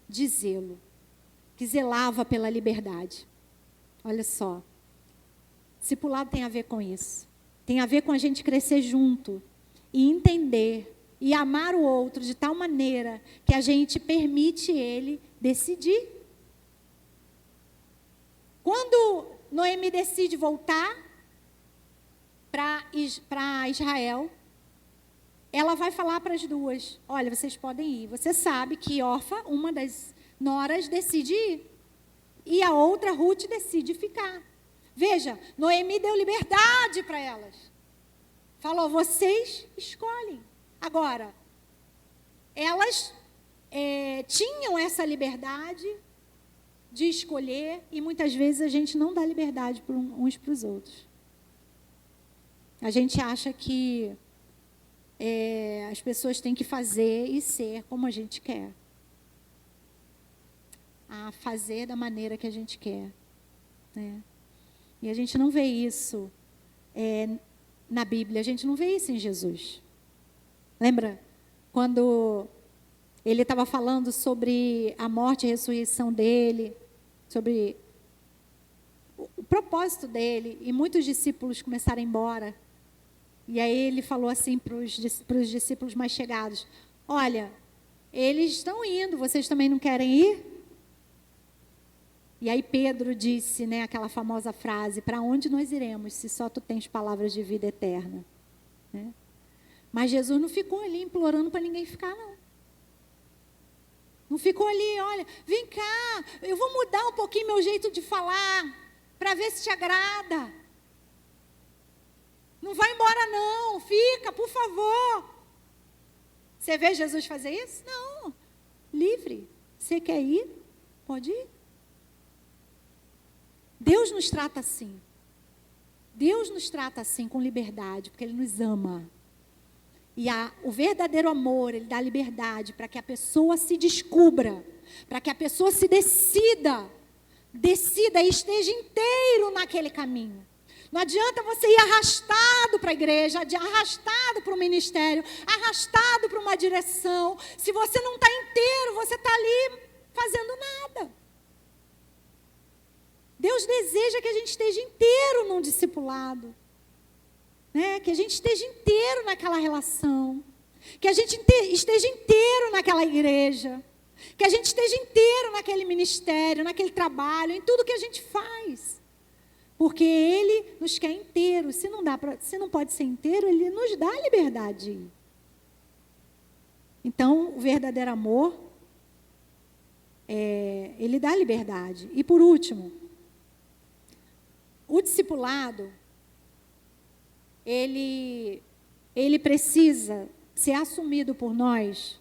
de zelo, que zelava pela liberdade. Olha só. Discipulado tem a ver com isso. Tem a ver com a gente crescer junto e entender e amar o outro de tal maneira que a gente permite ele decidir. Quando Noemi decide voltar, para Israel, ela vai falar para as duas: olha, vocês podem ir. Você sabe que Orfa, uma das noras, decide ir. E a outra, Ruth, decide ficar. Veja, Noemi deu liberdade para elas. Falou: vocês escolhem. Agora, elas tinham essa liberdade de escolher, e muitas vezes a gente não dá liberdade uns para os outros. A gente acha que as pessoas têm que fazer e ser como a gente quer. A fazer da maneira que a gente quer. Né? E a gente não vê isso na Bíblia, a gente não vê isso em Jesus. Lembra? Quando ele estava falando sobre a morte e a ressurreição dele, sobre o propósito dele, e muitos discípulos começaram a ir embora. E aí ele falou assim para os discípulos mais chegados: olha, eles estão indo, vocês também não querem ir? E aí Pedro disse, né, aquela famosa frase: para onde nós iremos, se só tu tens palavras de vida eterna? Né? Mas Jesus não ficou ali implorando para ninguém ficar, não. Não ficou ali: olha, vem cá, eu vou mudar um pouquinho meu jeito de falar, para ver se te agrada. Não vai embora não, fica, por favor. Você vê Jesus fazer isso? Não, livre. Você quer ir? Pode ir. Deus nos trata assim. Deus nos trata assim, com liberdade, porque Ele nos ama. E o verdadeiro amor, ele dá liberdade para que a pessoa se descubra, para que a pessoa se decida e esteja inteiro naquele caminho. Não adianta você ir arrastado para a igreja, arrastado para o ministério, arrastado para uma direção. Se você não está inteiro, você está ali fazendo nada. Deus deseja que a gente esteja inteiro num discipulado. Né? Que a gente esteja inteiro naquela relação. Que a gente esteja inteiro naquela igreja. Que a gente esteja inteiro naquele ministério, naquele trabalho, em tudo que a gente faz. Porque Ele nos quer inteiro. Se não pode ser inteiro, Ele nos dá a liberdade. Então, o verdadeiro amor, ele dá liberdade. E por último, o discipulado, ele precisa ser assumido por nós.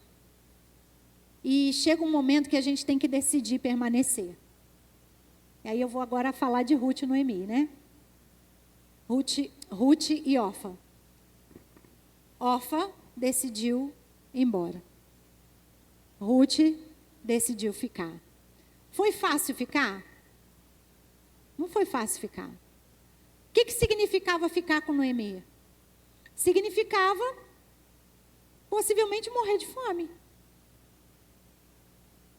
E chega um momento que a gente tem que decidir permanecer. E aí eu vou agora falar de Ruth e Noemi, né? Ruth e Orfa. Orfa decidiu ir embora. Ruth decidiu ficar. Foi fácil ficar? Não foi fácil ficar. O que significava ficar com Noemi? Significava possivelmente morrer de fome.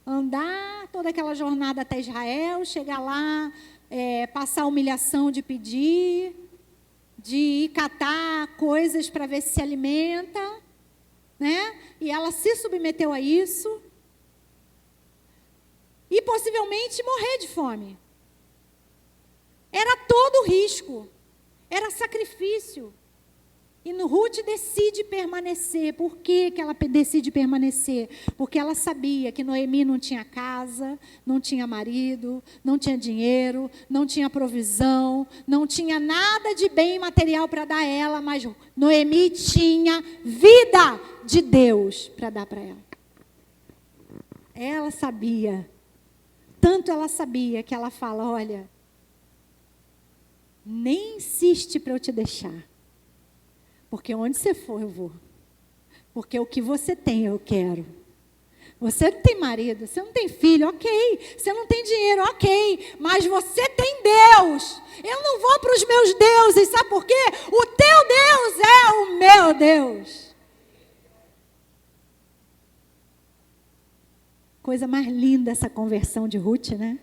Andar toda aquela jornada até Israel, chegar lá, passar a humilhação de pedir, de ir catar coisas para ver se alimenta, né? E ela se submeteu a isso. E possivelmente morrer de fome. Era todo risco, era sacrifício. E Ruth decide permanecer. Por que ela decide permanecer? Porque ela sabia que Noemi não tinha casa, não tinha marido, não tinha dinheiro, não tinha provisão, não tinha nada de bem material para dar a ela, mas Noemi tinha vida de Deus para dar para ela. Ela sabia, tanto ela sabia que ela fala: olha, nem insiste para eu te deixar. Porque onde você for, eu vou. Porque o que você tem, eu quero. Você não tem marido, você não tem filho, ok. Você não tem dinheiro, ok. Mas você tem Deus. Eu não vou para os meus deuses, sabe por quê? O teu Deus é o meu Deus. Coisa mais linda essa conversão de Ruth, né?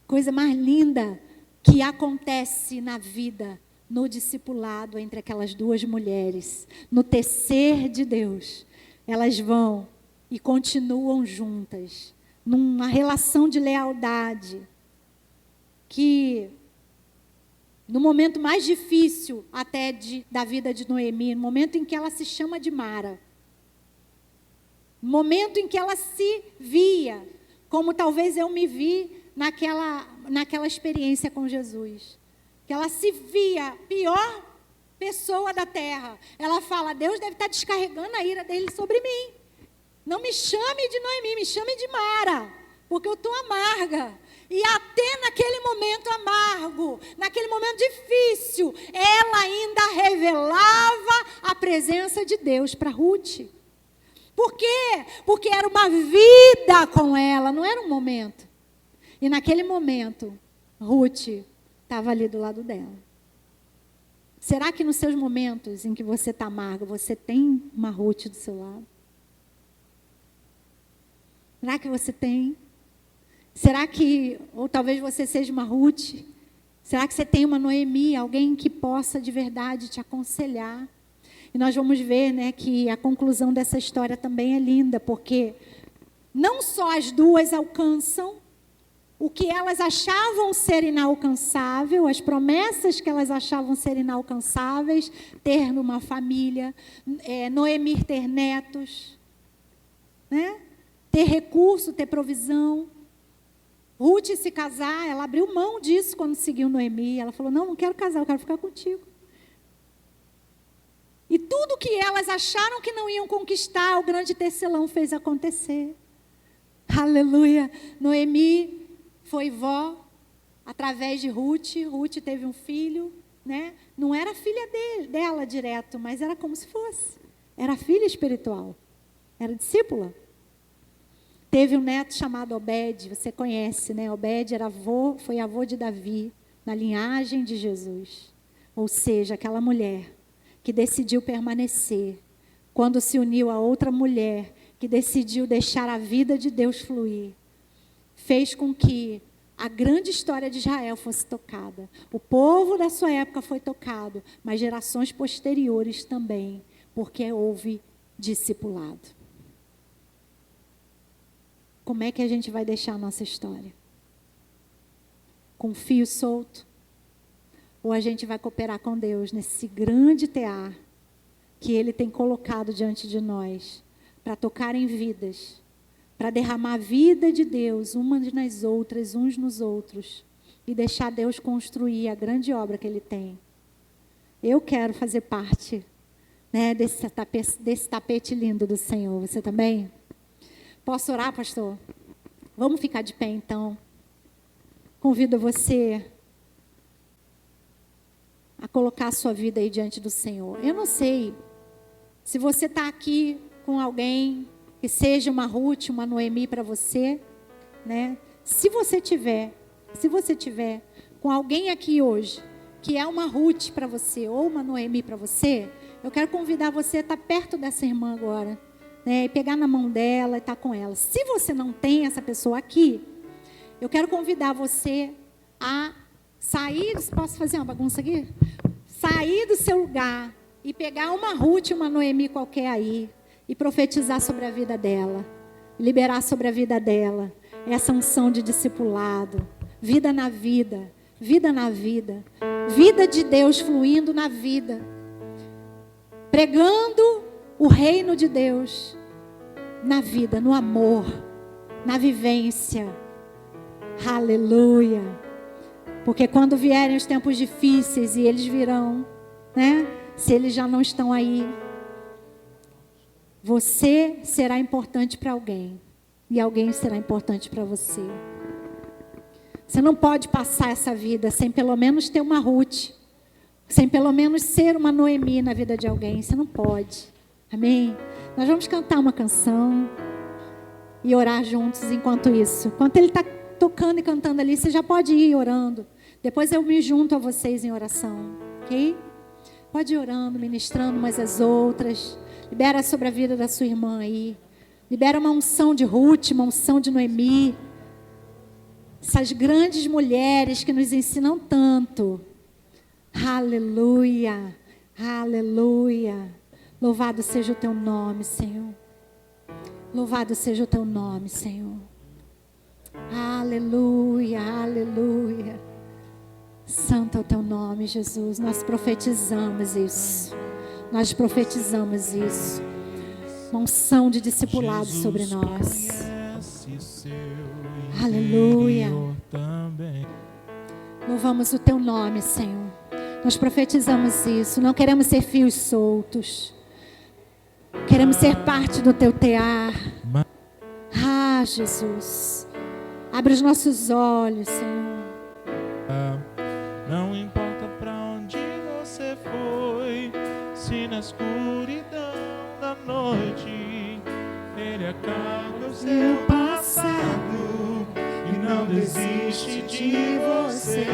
Coisa mais linda que acontece na vida, no discipulado entre aquelas duas mulheres, no tecer de Deus. Elas vão e continuam juntas, numa relação de lealdade, que no momento mais difícil até da vida de Noemi, no momento em que ela se chama de Mara, no momento em que ela se via, como talvez eu me vi naquela experiência com Jesus, que ela se via a pior pessoa da terra. Ela fala: Deus deve estar descarregando a ira dele sobre mim. Não me chame de Noemi, me chame de Mara, porque eu estou amarga. E até naquele momento amargo, naquele momento difícil, ela ainda revelava a presença de Deus para Ruth. Por quê? Porque era uma vida com ela, não era um momento. E naquele momento, Ruth estava ali do lado dela. Será que nos seus momentos em que você está amargo, você tem uma Ruth do seu lado? Será que você tem? Será que, ou talvez você seja uma Ruth, será que você tem uma Noemi, alguém que possa de verdade te aconselhar? E nós vamos ver, né, que a conclusão dessa história também é linda, porque não só as duas alcançam o que elas achavam ser inalcançável, as promessas que elas achavam ser inalcançáveis, ter uma família, Noemi ter netos, né? Ter recurso, ter provisão. Ruth se casar, ela abriu mão disso quando seguiu Noemi. Ela falou: não quero casar, eu quero ficar contigo. E tudo que elas acharam que não iam conquistar, o grande tecelão fez acontecer. Aleluia. Noemi foi vó através de Ruth. Ruth teve um filho, né? Não era filha dela direto, mas era como se fosse. Era filha espiritual. Era discípula. Teve um neto chamado Obed, você conhece, né? Obed foi avô de Davi, na linhagem de Jesus. Ou seja, aquela mulher que decidiu permanecer, quando se uniu a outra mulher que decidiu deixar a vida de Deus fluir, fez com que a grande história de Israel fosse tocada. O povo da sua época foi tocado, mas gerações posteriores também, porque houve discipulado. Como é que a gente vai deixar a nossa história? Com fio solto? Ou a gente vai cooperar com Deus nesse grande tear que Ele tem colocado diante de nós, para tocar em vidas, para derramar a vida de Deus umas nas outras, uns nos outros, e deixar Deus construir a grande obra que Ele tem. Eu quero fazer parte, né, desse tapete lindo do Senhor. Você também? Posso orar, pastor? Vamos ficar de pé, então. Convido você a colocar a sua vida aí diante do Senhor. Eu não sei se você está aqui com alguém que seja uma Ruth, uma Noemi para você, né? Se você tiver com alguém aqui hoje que é uma Ruth para você ou uma Noemi para você, eu quero convidar você a estar perto dessa irmã agora, né? E pegar na mão dela e estar com ela. Se você não tem essa pessoa aqui, eu quero convidar você a sair. Posso fazer uma bagunça aqui? Sair do seu lugar e pegar uma Ruth, uma Noemi qualquer aí, e profetizar sobre a vida dela, liberar sobre a vida dela essa unção de discipulado, vida na vida, vida na vida, vida de Deus fluindo na vida, pregando o reino de Deus na vida, no amor, na vivência. Aleluia. Porque quando vierem os tempos difíceis, e eles virão, né? Se eles já não estão aí, você será importante para alguém, e alguém será importante para você. Você não pode passar essa vida sem pelo menos ter uma Ruth, sem pelo menos ser uma Noemi na vida de alguém. Você não pode. Amém? Nós vamos cantar uma canção e orar juntos enquanto isso. Enquanto ele está tocando e cantando ali, você já pode ir orando. Depois eu me junto a vocês em oração, ok? Pode ir orando, ministrando umas às outras. Libera sobre a vida da sua irmã aí. Libera uma unção de Ruth, uma unção de Noemi. Essas grandes mulheres que nos ensinam tanto. Aleluia, aleluia. Louvado seja o teu nome, Senhor. Louvado seja o teu nome, Senhor. Aleluia, aleluia. Santo é o teu nome, Jesus. Nós profetizamos isso. Nós profetizamos isso. Uma unção de discipulado sobre nós. Aleluia. Louvamos o teu nome, Senhor. Nós profetizamos isso. Não queremos ser fios soltos. Queremos ser parte do teu tear. Ah, Jesus. Abre os nossos olhos, Senhor. Não importa pra onde você foi, se na escuridão da noite Ele acalma o seu passado e não desiste de você.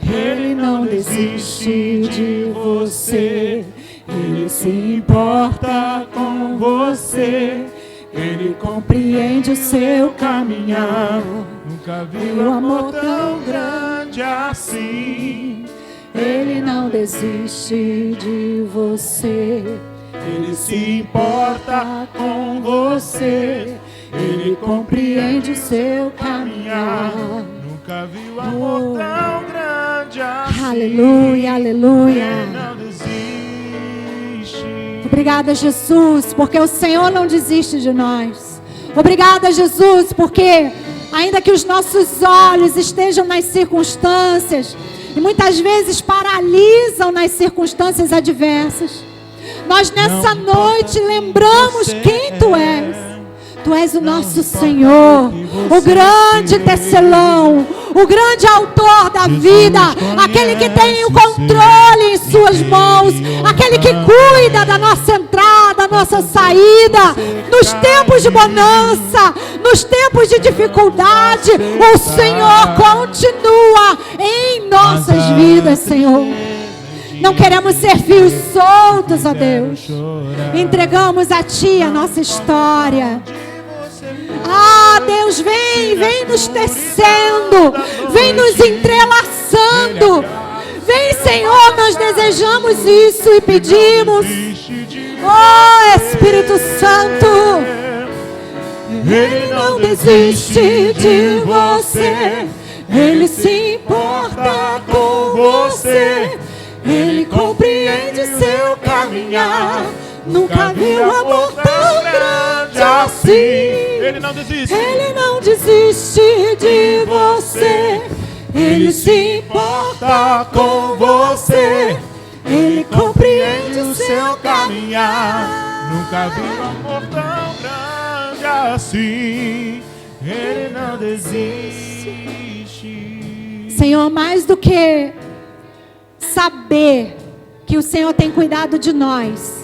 Ele não desiste de você. Ele se importa com você. Ele compreende o seu caminhar. Nunca vi um amor tão grande assim. Ele não desiste de você. Ele se importa com você. Ele compreende o seu caminhar. Nunca vi um amor tão grande assim. Aleluia, aleluia. Ele não desiste. Obrigada, Jesus, porque o Senhor não desiste de nós. Obrigada, Jesus, porque ainda que os nossos olhos estejam nas circunstâncias e muitas vezes paralisam nas circunstâncias adversas, nós nessa noite lembramos quem Tu és. Tu és o nosso Senhor, o grande tecelão, o grande autor da vida, aquele que tem o controle em suas mãos, aquele que cuida da nossa entrada, nossa saída, nos tempos de bonança, nos tempos de dificuldade, o Senhor continua em nossas vidas, Senhor. Não queremos ser fios soltos, ó Deus. Entregamos a Ti a nossa história. Ah, Deus, vem nos tecendo, vem nos entrelaçando. Vem, Senhor, nós desejamos isso e pedimos. Oh, Espírito Santo, Ele não desiste de você. Ele se importa com você. Ele compreende seu caminhar. Nunca vi um amor tão grande assim. Ele não desiste. Ele não desiste de você. Ele se importa com você. Ele compreende o seu caminhar. Nunca vi um amor tão grande assim. Ele não desiste. Senhor, mais do que saber que o Senhor tem cuidado de nós,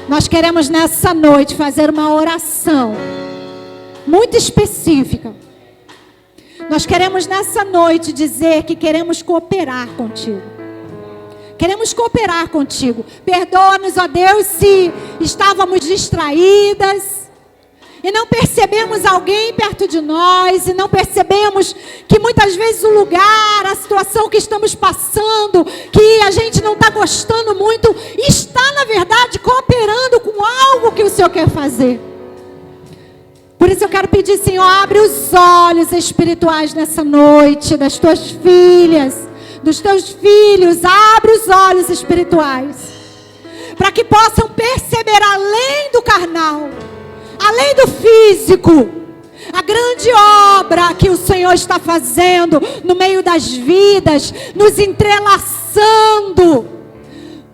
nós queremos nessa noite fazer uma oração muito específica. Nós queremos nessa noite dizer que queremos cooperar contigo. Queremos cooperar contigo. Perdoa-nos, ó Deus, se estávamos distraídas e não percebemos alguém perto de nós, e não percebemos que muitas vezes o lugar, a situação que estamos passando, que a gente não está gostando muito, está na verdade cooperando com algo que o Senhor quer fazer. Por isso eu quero pedir, Senhor, abre os olhos espirituais nessa noite das tuas filhas, dos teus filhos, abre os olhos espirituais, para que possam perceber além do carnal, além do físico, a grande obra que o Senhor está fazendo no meio das vidas, nos entrelaçando,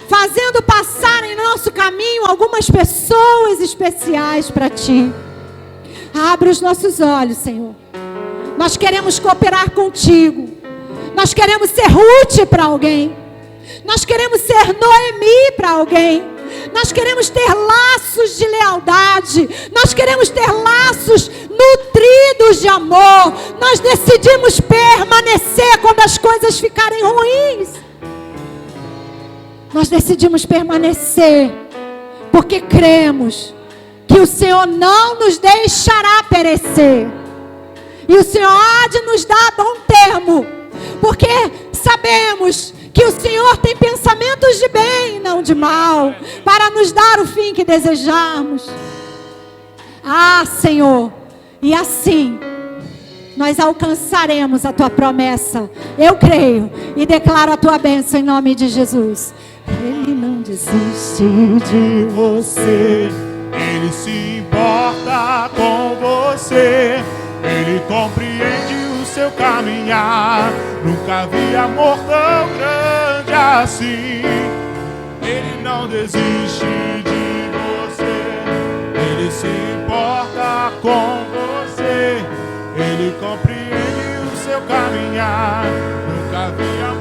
fazendo passar em nosso caminho algumas pessoas especiais para Ti. Abre os nossos olhos, Senhor. Nós queremos cooperar contigo. Nós queremos ser Ruth para alguém. Nós queremos ser Noemi para alguém. Nós queremos ter laços de lealdade. Nós queremos ter laços nutridos de amor. Nós decidimos permanecer quando as coisas ficarem ruins. Nós decidimos permanecer porque cremos que o Senhor não nos deixará perecer. E o Senhor há de nos dar bom termo, porque sabemos que o Senhor tem pensamentos de bem e não de mal, para nos dar o fim que desejamos. Ah, Senhor, e assim nós alcançaremos a tua promessa. Eu creio e declaro a tua bênção em nome de Jesus. Ele não desiste de você. Ele se importa com você. Ele compreende o seu caminhar. Nunca vi amor tão grande assim. Ele não desiste de você. Ele se importa com você. Ele compreende o seu caminhar. Nunca vi amor